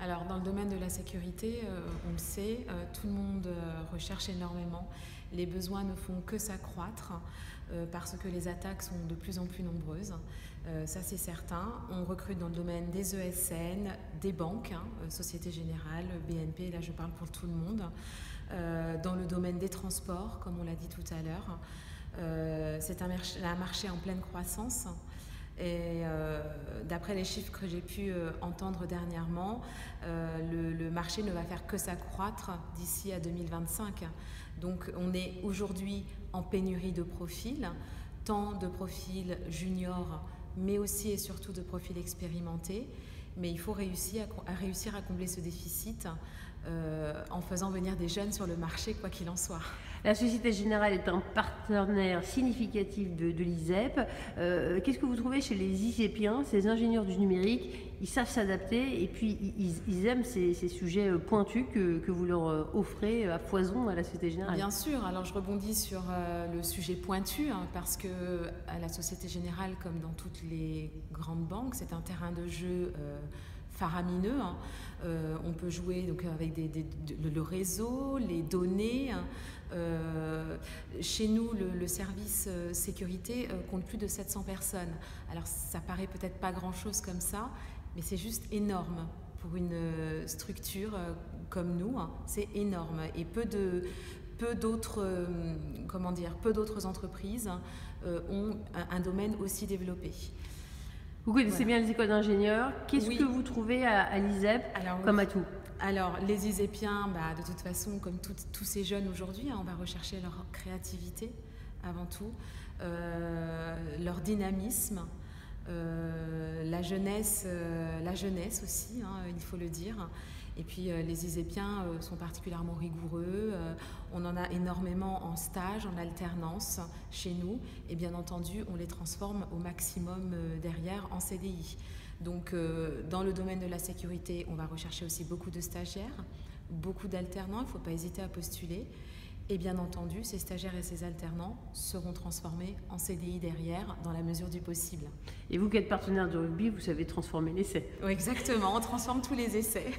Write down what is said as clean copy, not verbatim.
Alors, dans le domaine de la sécurité, on le sait, tout le monde recherche énormément. Les besoins ne font que s'accroître parce que les attaques sont de plus en plus nombreuses. Ça, c'est certain. On recrute dans le domaine des ESN, des banques, Société Générale, BNP, là je parle pour tout le monde. Dans le domaine des transports, comme on l'a dit tout à l'heure. C'est un marché en pleine croissance. Et d'après les chiffres que j'ai pu entendre dernièrement, le marché ne va faire que s'accroître d'ici à 2025. Donc on est aujourd'hui en pénurie de profils, tant de profils juniors, mais aussi et surtout de profils expérimentés. Mais il faut réussir à combler ce déficit en faisant venir des jeunes sur le marché, quoi qu'il en soit. La Société Générale est un partenaire significatif de l'ISEP. Qu'est-ce que vous trouvez chez les ISEPiens, ces ingénieurs du numérique? Ils savent s'adapter et puis ils aiment ces sujets pointus que vous leur offrez à foison à la Société Générale. Bien sûr, alors je rebondis sur le sujet pointu, parce que à la Société Générale, comme dans toutes les grandes banques, c'est un terrain de jeu faramineux. On peut jouer donc avec le réseau, les données. Chez nous, le service sécurité compte plus de 700 personnes. Alors ça paraît peut-être pas grand-chose comme ça, mais c'est juste énorme pour une structure comme nous. C'est énorme et peu d'autres entreprises ont un domaine aussi développé. Vous connaissez bien les écoles d'ingénieurs. Qu'est-ce que vous trouvez à l'ISEP comme atout? Alors, les ISEPiens, de toute façon, comme tous ces jeunes aujourd'hui, on va rechercher leur créativité avant tout, leur dynamisme, la jeunesse aussi, il faut le dire. Et puis les ISEPiens sont particulièrement rigoureux. On en a énormément en stage, en alternance chez nous. Et bien entendu, on les transforme au maximum derrière en CDI. Donc dans le domaine de la sécurité, on va rechercher aussi beaucoup de stagiaires, beaucoup d'alternants. Il ne faut pas hésiter à postuler. Et bien entendu, ces stagiaires et ces alternants seront transformés en CDI derrière, dans la mesure du possible. Et vous qui êtes partenaire de rugby, vous savez transformer l'essai. Oui, exactement, on transforme tous les essais.